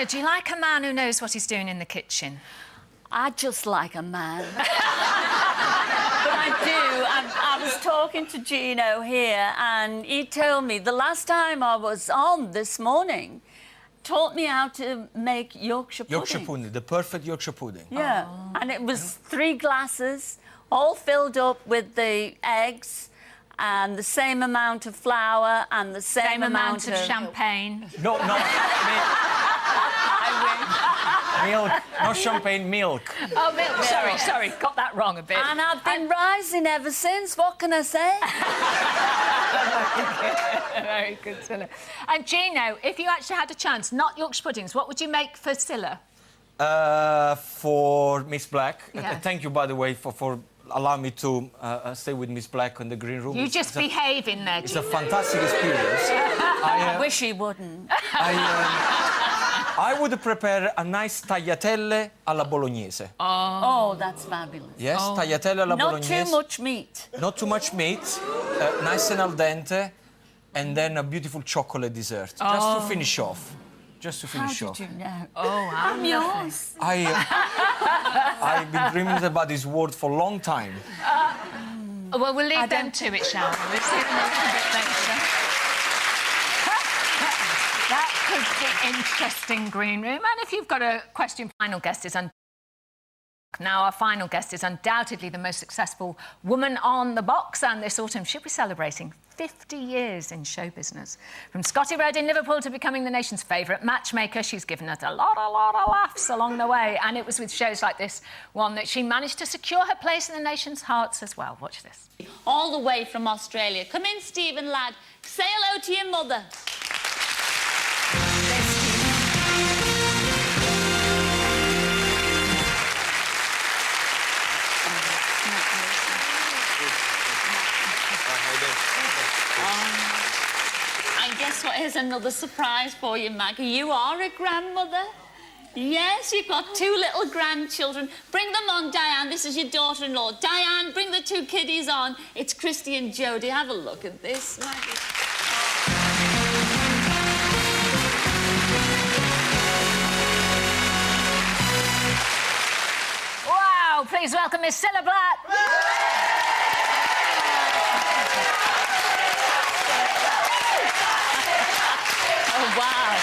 Cilla, do you like a man who knows what he's doing in the kitchen? I just like a man. But I do. I was talking to Gino here, and he told me the last time I was on this morning, taught me how to make Yorkshire pudding. Yorkshire pudding, the perfect Yorkshire pudding. Yeah, and it was 3 glasses, all filled up with the eggs and the same amount of flour and the same amount of champagne. No, milk, not champagne, milk. Oh, milk. Sorry, got that wrong a bit. And I've been rising ever since. What can I say? Very good, Cilla. And Gino, if you actually had a chance, not Yorkshire puddings, what would you make for Cilla? For Miss Black. Yes. Thank you, by the way, for allowing me to stay with Miss Black in the green room. You just behave in there, It's Gino. a fantastic experience. I wish he wouldn't. I would prepare a nice tagliatelle alla bolognese. Oh, that's fabulous. Yes, tagliatelle alla Not bolognese. too much meat. Not too much meat, nice and al dente, and then a beautiful chocolate dessert. Just to finish off. Just to finish off. How did you know? Oh, I'm yours. I've been dreaming about this word for a long time. Well, we'll leave them to it, shall we? We'll see them a little bit later. That could be interesting, green room. And if you've got a question, final guest is now our final guest is undoubtedly the most successful woman on the box, and this autumn she'll be celebrating 50 years in show business. From Scotty Road in Liverpool to becoming the nation's favourite matchmaker, she's given us a lot of laughs along the way, and it was with shows like this one that she managed to secure her place in the nation's hearts as well. Watch this. All the way from Australia. Come in, Stephen, lad. Say hello to your mother. And guess what? Here's another surprise for you, Maggie. You are a grandmother. Yes, you've got 2 little grandchildren. Bring them on, Diane. This is your daughter-in-law. Diane, bring the 2 kiddies on. It's Christy and Jodie. Have a look at this, Maggie. Wow, please welcome Miss Cilla Black. Oh, wow.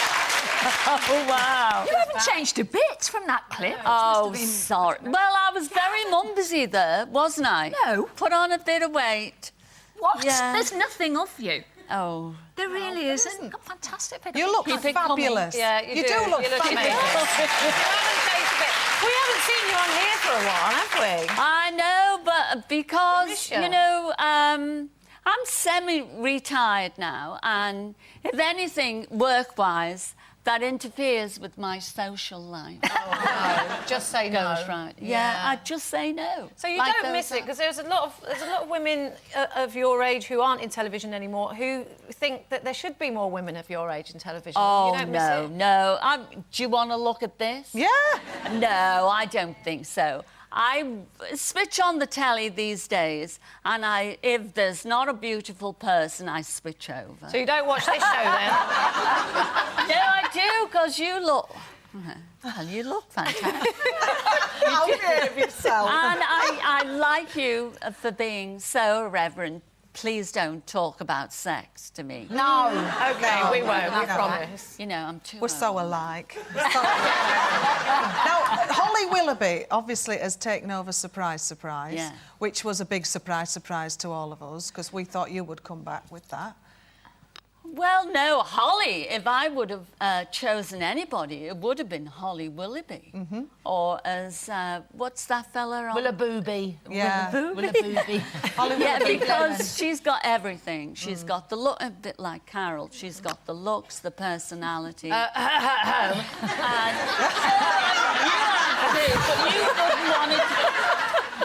Oh, wow. You haven't changed a bit from that clip. Oh, sorry. Well, I was very mum-busy there, wasn't I? No. Put on a bit of weight. What? Yeah. There's nothing of you. Oh. There really isn't. You've got fantastic pictures. You look Keep it fabulous. coming. Yeah, you do look fabulous. We haven't seen you on here for a while, have we? I know, but because, you know, I'm semi-retired now, and if anything, work-wise, that interferes with my social life. Oh, no. Just say no. Goes right. Yeah, I'd just say no. So you Like don't those miss it, because there's a lot of women of your age who aren't in television anymore who think that there should be more women of your age in television. Oh, you don't miss it? no. Do you want to look at this? Yeah. No, I don't think so. I switch on the telly these days, and if there's not a beautiful person, I switch over. So you don't watch this show, then? No, I do, because you look... Well, you look fantastic. How good of yourself. And I like you for being so irreverent. Please don't talk about sex to me. No. OK, we won't, we promise. You know, I'm too... We're so alike. Now, Holly Willoughby obviously has taken over Surprise, Yeah. which was a big surprise to all of us, because we thought you would come back with that. Well, no, Holly, if I would have chosen anybody, it would have been Holly Willoughby. Mm-hmm. Or as, what's that fella on? Willabooby. Yeah. Willabooby. Yeah, because she's got everything. She's got the look, a bit like Carol. She's got the looks, the personality. And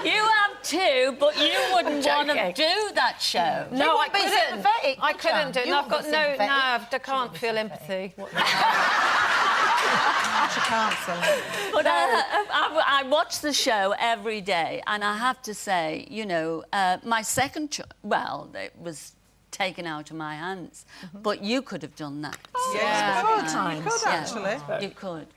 you have two, but you wouldn't want to do that show. No, I be couldn't. sympathetic, I couldn't do it. You No, I've got wouldn't be no, sympathetic. I can't feel empathy. She can't, Cilla. But I watch the show every day, and I have to say, you know, my second well, it was taken out of my hands. But you could have done that. Yeah, times. you could actually. You could.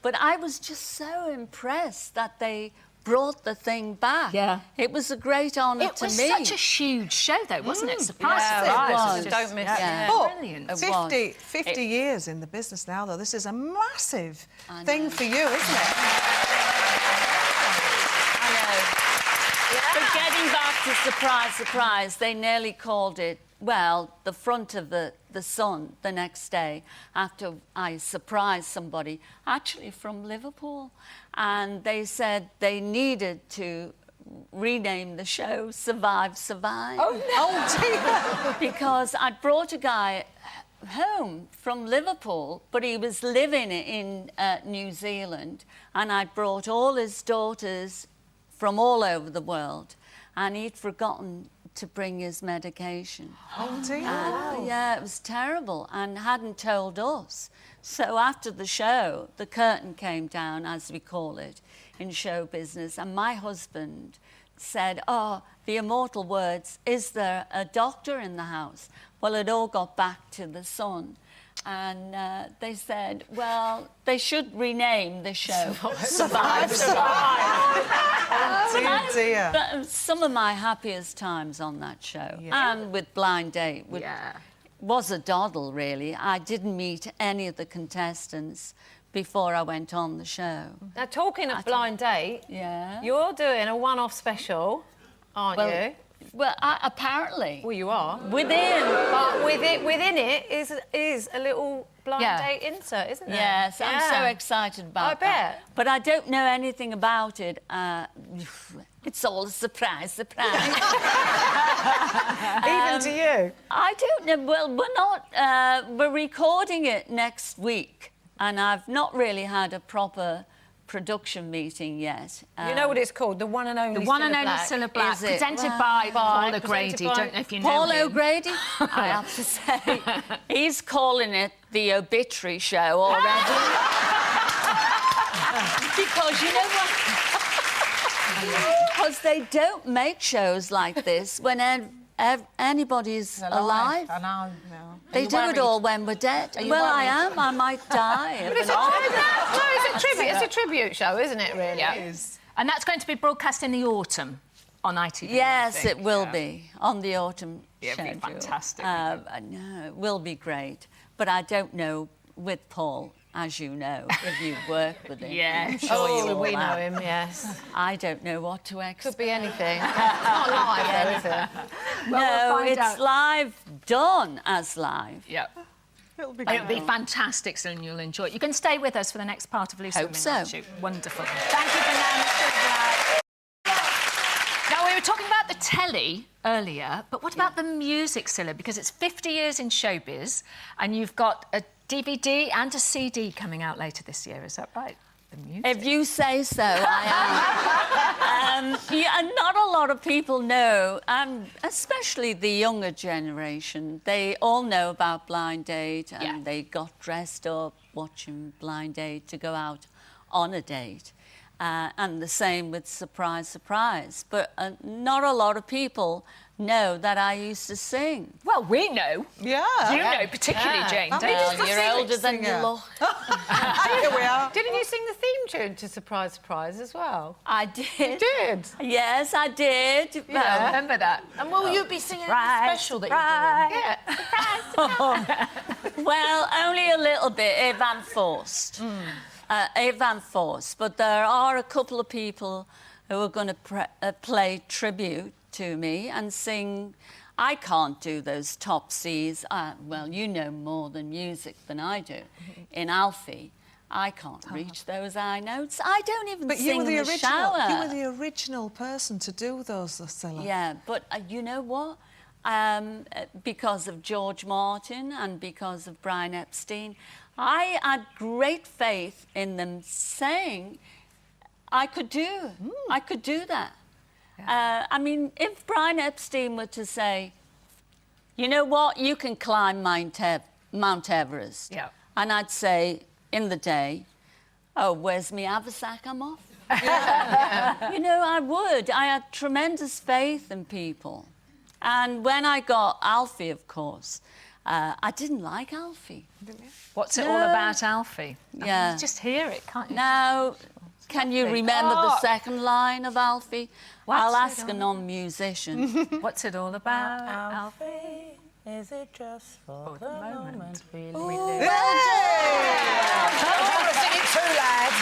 But I was just so impressed that they brought the thing back. Yeah. It was a great honour It to was me. such a huge show, though, wasn't it? Surprise, Yeah, surprise. it was. Just- Don't miss it. Yeah. But Brilliant. It 50 years in the business now, though, this is a massive I thing know. for you, isn't it? I know. But getting back to Surprise, Surprise, they nearly called it, well, the front of the Sun the next day after I surprised somebody, actually from Liverpool. And they said they needed to rename the show Survive, Survive. Oh, dear. Because I'd brought a guy home from Liverpool, but he was living in New Zealand, and I'd brought all his daughters from all over the world, and he'd forgotten to bring his medication. Oh, dear. Yeah, it was terrible, and hadn't told us. So after the show, the curtain came down, as we call it, in show business, and my husband said, oh, the immortal words, is there a doctor in the house? Well, it all got back to the Sun. And they said, well, they should rename the show Survive, Survive. Oh, dear. But some of my happiest times on that show, and with Blind Date, was a doddle, really. I didn't meet any of the contestants before I went on the show. Now, talking of Blind Date, Yeah. you're doing a one-off special, aren't you? Well, apparently. Well, you are. Within. But within it is a little Blind Date insert, isn't there? Yes, I'm so excited about I that. bet. But I don't know anything about it. It's all a surprise. Even to you. I don't know. Well, we're not. We're recording it next week, and I've not really had a proper production meeting yet. You know what it's called? The one and only The one and Cilla only Black. Cilla Black, Is it? presented Well, by Paul presented O'Grady. by Don't know if you know Paul him. O'Grady, I have to say, he's calling it the obituary show already. Because you know what? Because they don't make shows like this when anybody's alive. I know, no. They do it all when we're dead. Well, I am. I might die. of an It's a tribute show, isn't it, really? Yeah. And that's going to be broadcast in the autumn on ITV. I Yes, think. it will be on the autumn It'll be schedule. fantastic. No, it will be great. But I don't know with Paul, as you know, if you work with him. Yeah. I'm sure Oh, you all we know have. him, yes. I don't know what to expect. Could be anything. It's not live, though, is it? No, we'll find it's out. live, done as live. Yeah. It'll be It'll be fantastic, so you'll enjoy it. You can stay with us for the next part of Loose Hope Women, so. aren't you? Wonderful. Thank you for that. Now, we were talking about the telly earlier, but what about the music, Cilla? Because it's 50 years in showbiz, and you've got a DVD and a CD coming out later this year. Is that right? The music. If you say so, I am. And not a lot of people know, especially the younger generation. They all know about Blind Date, and they got dressed up watching Blind Date to go out on a date. And the same with Surprise, Surprise. But not a lot of people know that I used to sing. Well, we know. Yeah. You know, particularly Jane. don't you? Well, you're older than you singer. look. Here we are. Didn't you sing the theme tune to Surprise, Surprise as well? I did. Did? Yes, I did. I remember that. And will you be singing Surprise, the special that you're doing? Yeah. Well, only a little bit, if I'm forced. If I'm forced. But there are a couple of people who are going to play tribute to me and sing. I can't do those top Cs. Well, you know more than music than I do. In Alfie, I can't reach those high notes. I don't even But sing you were the in original. shower. You were the original person to do those, Cilla. Yeah, but you know what? Because of George Martin and because of Brian Epstein, I had great faith in them saying I could do that. I mean, if Brian Epstein were to say, you know what, you can climb Mount Everest. Yeah. And I'd say, in the day, oh, where's me haversack? I'm off. You know, I would. I had tremendous faith in people. And when I got Alfie, of course, I didn't like Alfie. What's it all about, Alfie? Yeah. You just hear it, can't you? Now, can you remember the second line of Alfie? I'll ask a non-musician. What's it all about, Alfie? Is it just for the moment we live? Sing it too loud.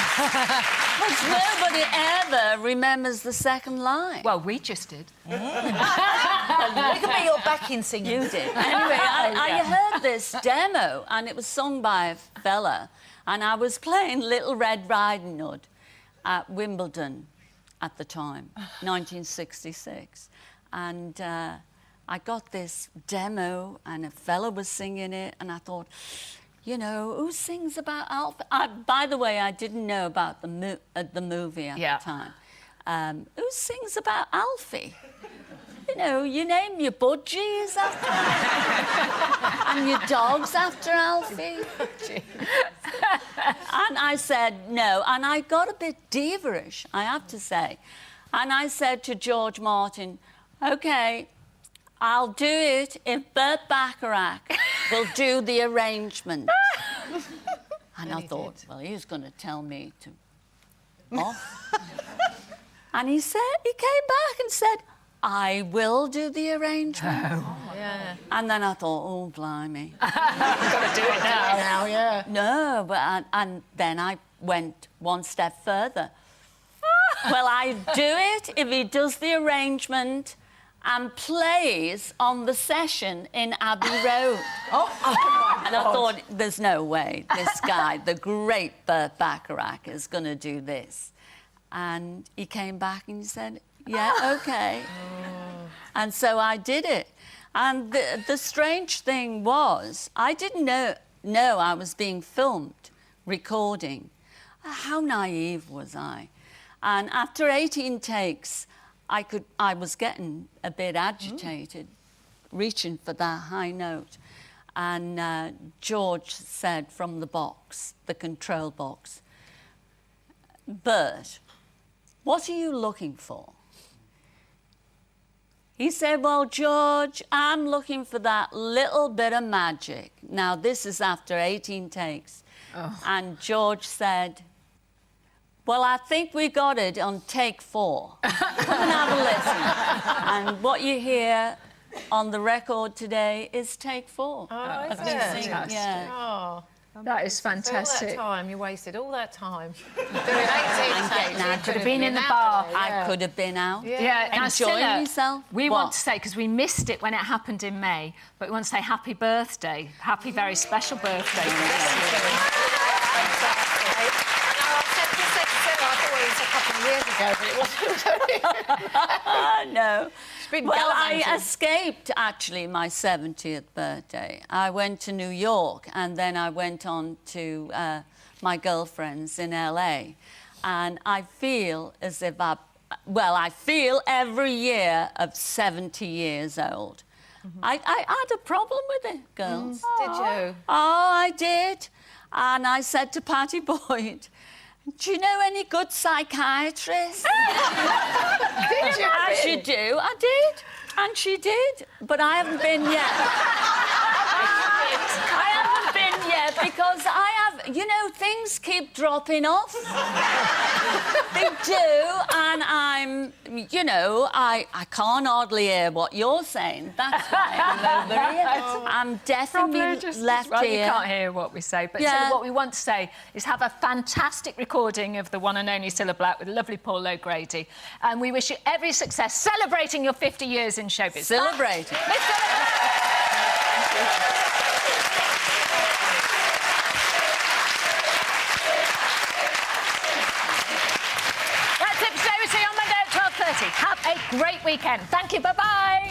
Because nobody ever remembers the second line. Well, we just did. We can be your backing singer. You did. Anyway, I heard this demo, and it was sung by a fella, and I was playing Little Red Riding Hood at Wimbledon at the time, 1966. And I got this demo, and a fella was singing it, and I thought, you know, who sings about Alfie? By the way, I didn't know about the movie at the time. Who sings about Alfie? You know, you name your budgies after Alfie. And your dogs after Alfie. And I said no, and I got a bit diva-ish, I have to say. And I said to George Martin, OK, I'll do it if Burt Bacharach will do the arrangement. And I thought, well, he's going to tell me to off. And he came back and said, I will do the arrangement. Oh. Yeah. And then I thought, oh, blimey. You've got to do it now. Yeah. No, but and then I went one step further. Well, I do it if he does the arrangement and plays on the session in Abbey Road. And I thought, there's no way this guy, the great Burt Bacharach, is going to do this. And he came back and he said, yeah, OK. And so I did it. And the strange thing was, I didn't know I was being filmed, recording. How naive was I? And after 18 takes, I was getting a bit agitated, reaching for that high note. And George said from the box, the control box, Bert, what are you looking for? He said, well, George, I'm looking for that little bit of magic. Now, this is after 18 takes. Oh. And George said, well, I think we got it on take 4. Come and have a listen. And what you hear on the record today is take 4. Oh, is it? Fantastic. Yeah. Oh. That is So all fantastic. that time, you wasted all that time. Doing 18 takes. I could have been in the bar. I could have been out. Yeah, now, enjoying Cilla, myself. We What? want to say, because we missed it when it happened in May, but we want to say happy birthday. Happy, very special birthday. No. been Well, I gallivanting. escaped, actually, my 70th birthday. I went to New York, and then I went on to my girlfriend's in LA. And I feel as if I feel every year of 70 years old. I had a problem with it, girls. Did you? Oh, I did. And I said to Patty Boyd, do you know any good psychiatrists? Did you? As you do. I did. And she did. But I haven't been yet. I haven't been yet because things keep dropping off. They do. And I can't hardly hear what you're saying. That's why I'm over here. I'm definitely left well, here. You can't hear what we say, but Yeah. Cilla, what we want to say is have a fantastic recording of the one and only Cilla Black with lovely Paul O'Grady. And we wish you every success celebrating your 50 years in showbiz. Celebrating. Let's celebrate. That's it for today. We'll see you on Monday at 12:30. Have a great weekend. Thank you. Bye-bye.